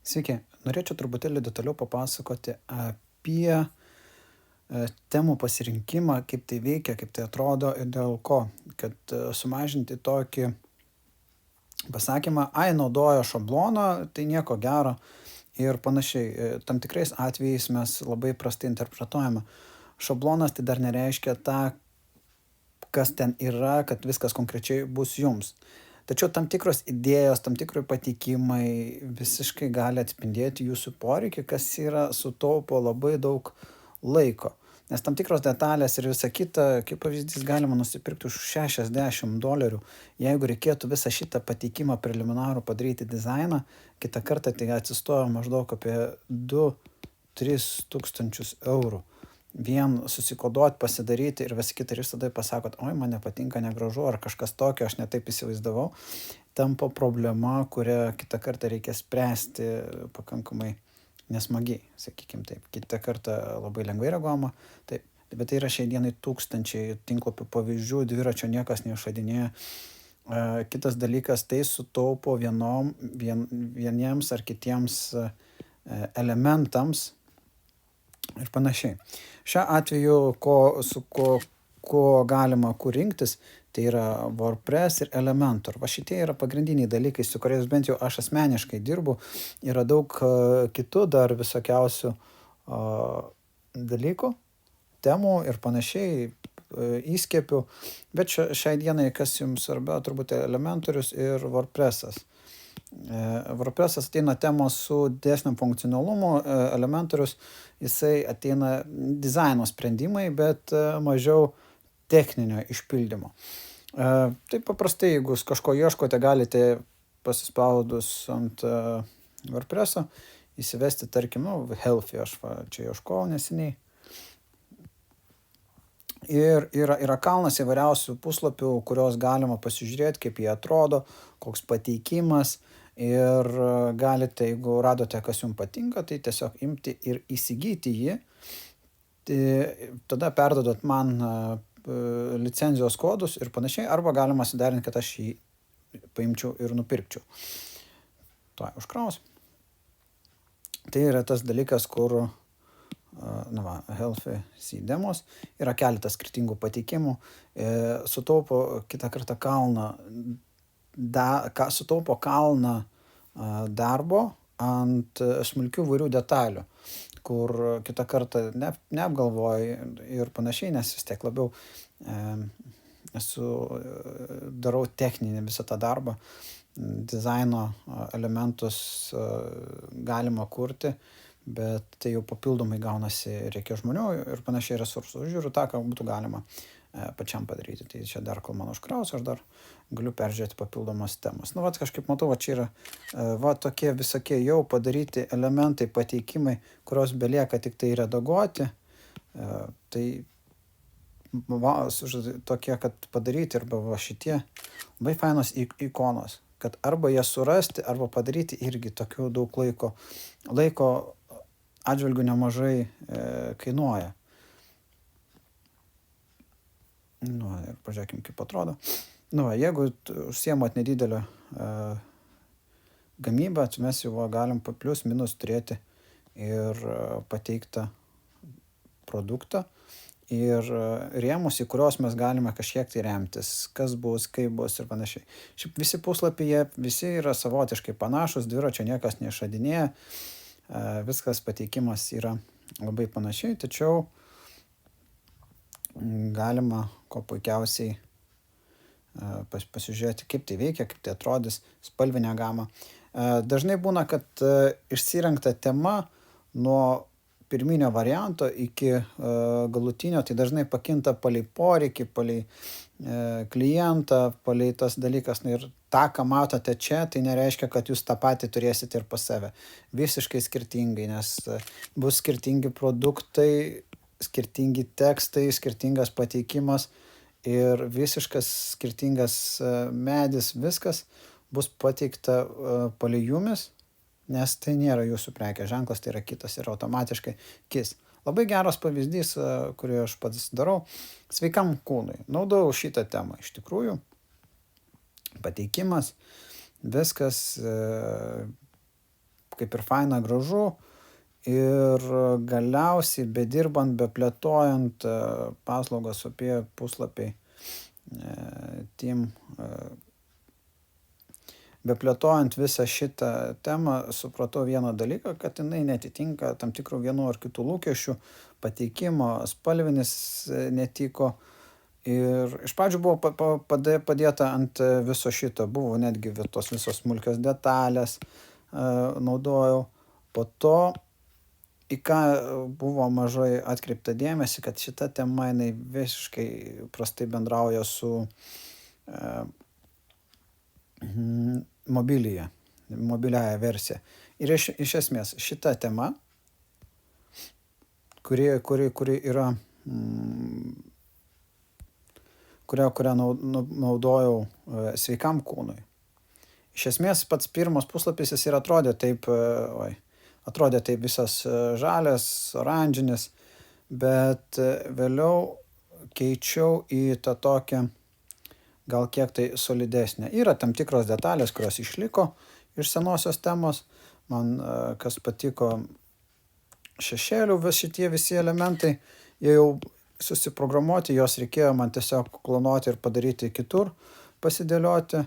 Sveiki, norėčiau truputėlį detaliau papasakoti apie temų pasirinkimą, kaip tai veikia, kaip tai atrodo ir dėl ko. Kad sumažinti tokį pasakymą, ai, naudoja šabloną, tai nieko gero ir panašiai. Tam tikrais atvejais mes labai prastai interpretuojame. Šablonas tai dar nereiškia tą, kas ten yra, kad viskas konkrečiai bus jums. Tačiau tam tikros idėjos, tam tikri pateikimai visiškai gali atspindėti jūsų poreikį, kas yra sutaupo labai daug laiko. Nes tam tikros detalės ir visa kita, kaip pavyzdys, galima nusipirkti už $60. Jeigu reikėtų visą šitą pateikimą preliminarų padaryti dizainą, kitą kartą tai atsistoja maždaug apie 2-3 tūkstančius eurų. Vien susikoduot, pasidaryti ir visi kita ir jūs tada pasakot, oi, man nepatinka, negražu ar kažkas tokio, aš netaip įsivaizdavau, tampa problema, kurią kitą kartą reikia spręsti pakankamai nesmagiai, sakykim taip. Kitą kartą labai lengvai reaguojama, taip. Bet tai yra šiai dienai tūkstančiai tinklapių pavyzdžių, dviračio niekas neišradinėja. Kitas dalykas, tai sutaupo vieniems ar kitiems elementams ir panašiai. Šiuo atveju, ko galima kur rinktis, tai yra WordPress ir Elementor. Va šitie yra pagrindiniai dalykai, su kuriais bent jau aš asmeniškai dirbu. Yra daug kitų dar visokiausių dalykų, temų ir panašiai, įskiepių. Bet šiai dienai, kas jums svarbiau, turbūt Elementorius ir WordPressas. WordPressas ateina temos su didesniu funkcionalumu, Elementorius jisai ateina dizaino sprendimai, bet mažiau techninio išpildymo. Tai paprastai, jeigu kažko ieškote, galite pasispaudus ant WordPress'o įsivesti, tarkim, Healthy, aš čia ieškojau neseniai. Ir yra kalnas įvairiausių puslapių, kurios galima pasižiūrėti, kaip jie atrodo, koks pateikimas. Ir galite, jeigu radote, kas jums patinka, tai tiesiog imti ir įsigyti jį. Tada perdodot man licenzijos kodus ir panašiai, arba galima suderinti, kad aš jį paimčiau ir nupirkčiau. Tuoj užkraus. Tai yra tas dalykas, kur Healthy demos, yra keletas skirtingų pateikimų, sutaupo kitą kartą sutaupo kalną darbo ant smulkių vairių detalių, kur kitą kartą neapgalvoju ir panašiai, nes vis tiek labiau darau techninį visą tą darbą, dizaino elementus galima kurti, bet tai jau papildomai gaunasi, reikia žmonių ir panašiai resursų. Žiūriu tą, ką būtų galima pačiam padaryti. Tai čia dar, kol man užkraus, aš dar galiu peržiūrėti papildomas temas. Nu, kažkaip matau, čia yra tokie visokie jau padaryti elementai, pateikimai, kurios belieka tik tai redaguoti. Tai tokie, kad padaryti, arba šitie labai fainos ikonos, kad arba jas surasti, arba padaryti irgi tokių daug laiko atžvilgių nemažai kainuoja. Ir pažiūrėkim, kaip atrodo. Jeigu užsiemot nedidelę gamybą, mes jau galim plius minus turėti ir pateiktą produktą ir rėmus, į kurios mes galime kažkiek tai remtis, kas bus, kaip bus ir panašiai. Šiaip visi puslapyje, visi yra savotiškai panašus, dviračio niekas neišradinėja, viskas pateikimas yra labai panašiai, tačiau galima ko puikiausiai pasižiūrėti, kaip tai veikia, kaip tai atrodys, spalvinę gamą. Dažnai būna, kad išsirinkta tema nuo pirminio varianto iki galutinio, tai dažnai pakinta palei poreikį, palei klientą, palei tas dalykas. Ir tą, ką matote čia, tai nereiškia, kad jūs tą patį turėsite ir pas save. Visiškai skirtingai, nes bus skirtingi produktai, skirtingi tekstai, skirtingas pateikimas ir visiškas skirtingas medis, viskas bus pateikta palei jumis, nes tai nėra jūsų prekės ženklas, tai yra kitas ir automatiškai kis. Labai geras pavyzdys, kurį aš pats darau, sveikam kūnui. Naudojau šitą temą iš tikrųjų. Pateikimas, viskas kaip ir faina, gražu. Ir galiausiai bedirbant, beplėtojant paslaugas apie puslapiai, team, beplėtojant visą šitą temą, supratau vieną dalyką, kad jinai netitinka tam tikrų vienų ar kitų lūkesčių, pateikimo, spalvinis netiko. Ir iš pradžių buvo padėta ant viso šito, buvo netgi tos visos smulkios detalės naudojau. Po to, į ką buvo mažai atkreipta dėmesį, kad šita tema jinai visiškai prastai bendrauja su mobiliąja versija. Ir iš esmės šita tema, kuri yra kurią naudojau sveikam kūnui. Iš esmės pats pirmas puslapis jis ir atrodė taip visas žalias, oranžinis, bet vėliau keičiau į tą tokią gal kiek tai solidesnė. Yra tam tikros detalės, kurios išliko iš senosios temos. Man kas patiko šešėlių, šitie visi elementai, jie jau susiprogramuoti, jos reikėjo man tiesiog klonuoti ir padaryti kitur, pasidėlioti,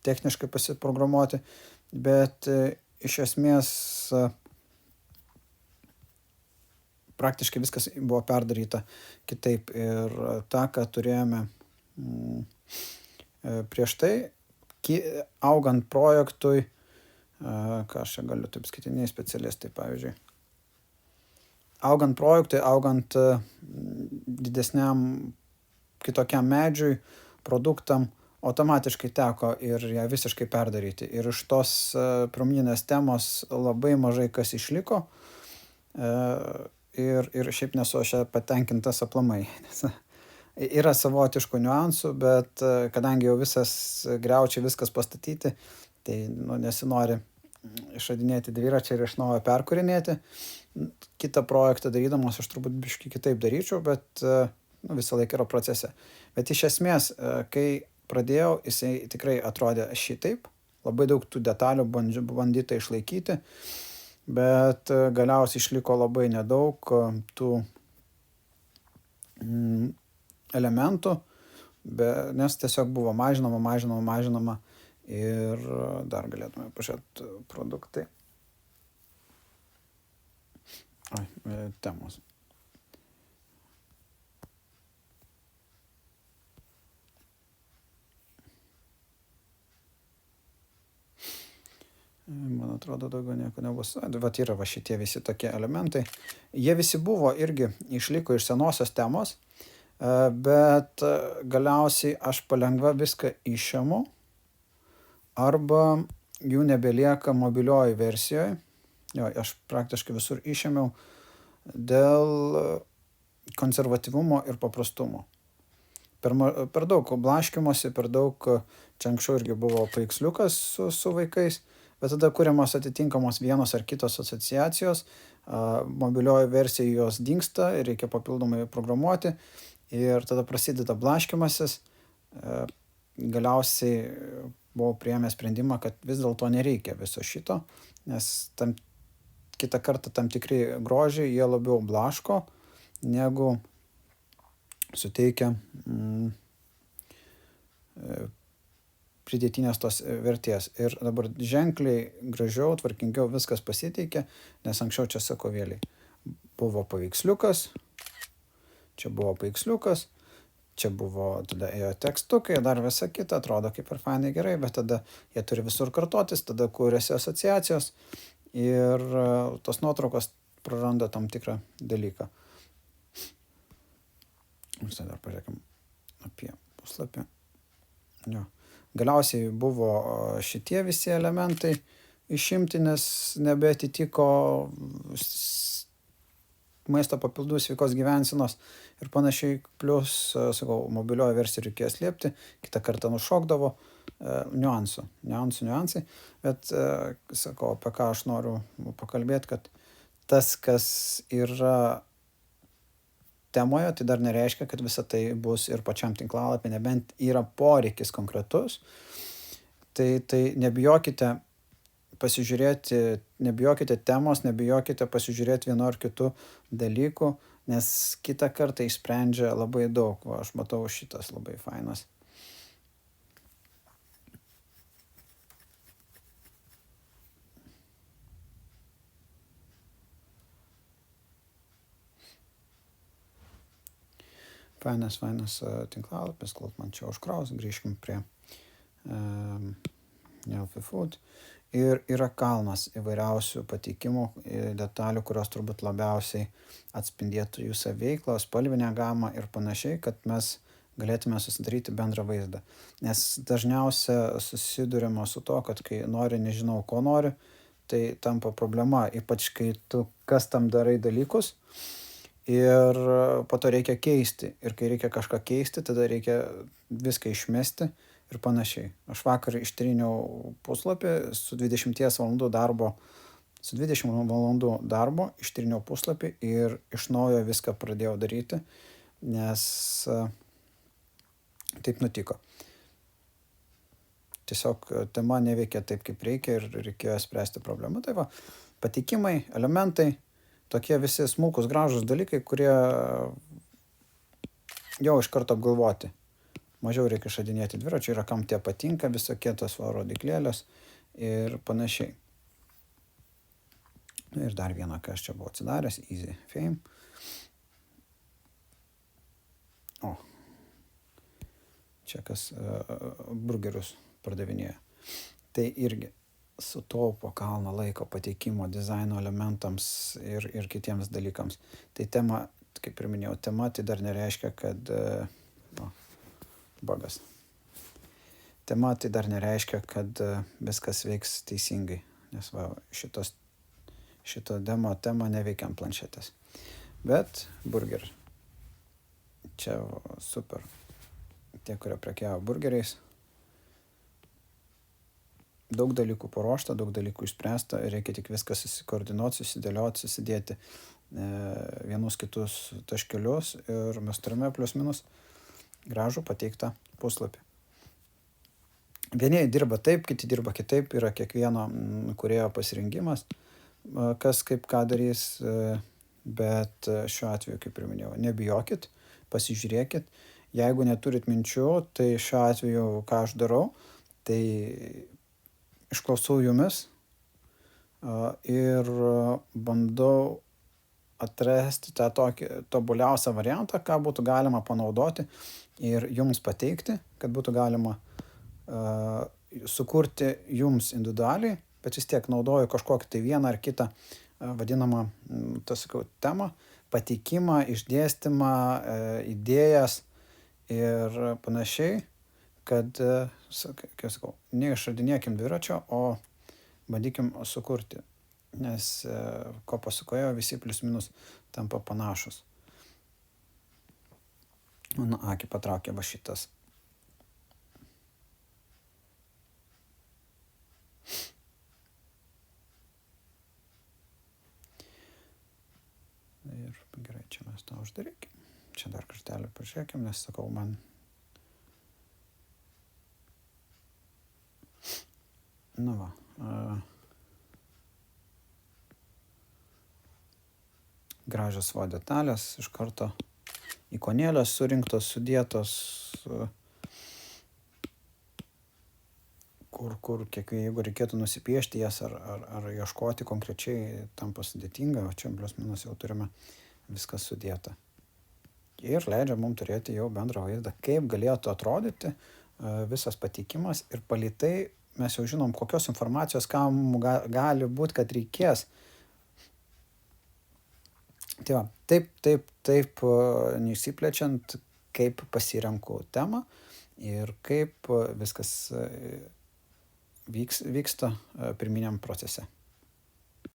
techniškai pasiprogramuoti, bet iš esmės praktiškai viskas buvo perdaryta kitaip ir tą, ką turėjome prieš tai, augant projektui, ką aš čia galiu taip skaitiniai specialistai, pavyzdžiui, augant projektui, augant didesniam kitokiam medžiui, produktam, automatiškai teko ir ją visiškai perdaryti. Ir iš tos pramoninės temos labai mažai kas išliko. Ir šiaip nesu aš patenkintas aplamai. Yra savotiškų niuansų, bet kadangi jau visas griaučiai, viskas pastatyti, tai nesinori išradinėti dviračią ir iš naujo perkūrinėti. Kitą projektą darydamas aš turbūt biškį kitaip daryčiau, bet visą laiką yra procese. Bet iš esmės, kai pradėjau, jisai tikrai atrodė šitaip. Labai daug tų detalių bandyta išlaikyti, bet galiausiai išliko labai nedaug tų elementų, nes tiesiog buvo mažinama ir dar galėtume pažiūrėti produktai. Temos. Man atrodo, daugiau nieko nebus. Vat yra šitie visi tokie elementai. Jie visi buvo irgi išliko iš senosios temos, bet galiausiai aš palengva viską išimu arba jų nebelieka mobilioji versijoje. Jo, aš praktiškai visur išėmiau dėl konservatyvumo ir paprastumo. Per daug blaškymosi, per daug, čia anksčiau irgi buvo paveiksliukas su vaikais, bet tada kuriamos atitinkamos vienos ar kitos asociacijos, mobilioji versija jos dingsta, reikia papildomai programuoti ir tada prasideda blaškymasis. Galiausiai buvau priėmęs sprendimą, kad vis dėlto nereikia viso šito, nes kitą kartą tam tikri grožiai, jie labiau blaško, negu suteikia pridėtinės tos vertės. Ir dabar ženkliai gražiau, tvarkingiau viskas pasiteikė, nes anksčiau čia sakovėliai. Buvo paveiksliukas, čia buvo paveiksliukas, čia buvo tada ėjo tekstukai, dar visa kita, atrodo kaip ir fainai gerai, bet tada jie turi visur kartotis, tada kūrėsi asociacijos ir tos nuotraukos praranda tam tikrą dalyką. Ir dar pažiūrėkim apie puslapį. Jo. Galiausiai buvo šitie visi elementai išimti, nes nebeatitiko maisto papildų, sveikos gyvensenos ir panašiai. Plus, sakau, mobilioji versija reikėjo slėpti, kitą kartą nušokdavo niuansai. Bet, sakau, apie ką aš noriu pakalbėti, kad tas, kas yra temoje, tai dar nereiškia, kad visa tai bus ir pačiam tinklalapį, nebent yra poreikis konkretus. Tai nebijokite pasižiūrėti, nebijokite temos, nebijokite pasižiūrėti vienu ar kitu dalyku, nes kitą kartą išsprendžia labai daug. Va, aš matau, šitas labai fainas. Fainas tinklalapis, kol man čia užkraus, grįžkim prie Healthy Food. Ir yra kalnas įvairiausių pateikimų, detalių, kurios turbūt labiausiai atspindėtų jūsų veiklą, spalvinę gamą ir panašiai, kad mes galėtume susidaryti bendrą vaizdą. Nes dažniausia susiduriama su to, kad kai nori, nežinau, ko nori, tai tampa problema, ypač kai tu kas tam darai dalykus ir po to reikia keisti. Ir kai reikia kažką keisti, tada reikia viską išmesti ir panašiai. Aš vakar ištryniau puslapį su 20 valandų darbo, ištryniau puslapį ir iš naujo viską pradėjau daryti, nes taip nutiko. Tiesiog tema neveikia taip, kaip reikia ir reikėjo spręsti problemą. Tai va, pateikimai, elementai, tokie visi smulkus gražūs dalykai, kurie jau iš karto apgalvoti. Mažiau reikia išradinėti dviračių, yra kam tie patinka, visokie tos rodiklėlės ir panašiai. Ir dar vieną, ką aš čia buvau atsidaręs, Easy Fame. O, čia kas burgerius pardavinėja. Tai irgi sutaupo kalną laiko pateikimo, dizaino elementams ir kitiems dalykams. Tai tema, kaip ir minėjau, tema tai dar nereiškia, kad bagas. Tema tai dar nereiškia, kad viskas veiks teisingai, nes va, šito demo tema neveikia ant planšetės. Bet burger. Čia super. Tie, kurie prekiavo burgeriais. Daug dalykų paruošta, daug dalykų išspręsta, reikia tik viską susikoordinuoti, susidėlioti, susidėti vienus kitus taškelius ir mes turime plius minus gražų pateiktą puslapį. Vieni dirba taip, kiti dirba kitaip, yra kiekvieno kūrėjo pasirinkimas, kas kaip ką darys, bet šiuo atveju, kaip ir minėjau, nebijokit, pasižiūrėkit. Jeigu neturit minčių, tai šiuo atveju, ką aš darau, tai išklausau jumis ir bandau atrasti tą tokį tobuliausią variantą, ką būtų galima panaudoti ir jums pateikti, kad būtų galima sukurti jums individualiai, bet vis tiek naudoju kažkokį tai vieną ar kitą vadinamą, temą, pateikimą, išdėstymą, idėjas ir panašiai, kad, kaip sakau, neišradinėkim dviračio, o bandykim sukurti, nes ko pasakojo visi plius minus tampa panašus. Mano akį patraukė va šitas. Ir gerai, čia mes tą uždarykim. Čia dar kartelį pažiūrėkim, nes sakau, man nu va. Gražios va detalės, iš karto ikonėlės surinktos, sudėtos, kur jeigu reikėtų nusipiešti jas ar ieškoti konkrečiai, tampa sudėtinga, o čia plius minus jau turime viskas sudėta. Ir leidžia mums turėti jau bendrą vaizdą, kaip galėtų atrodyti visas pateikimas ir palei tai mes jau žinom, kokios informacijos kam gali būti, kad reikės. Tai va, taip neišsiplečiant, kaip pasirenku temą ir kaip viskas vyksta pirminiam procese.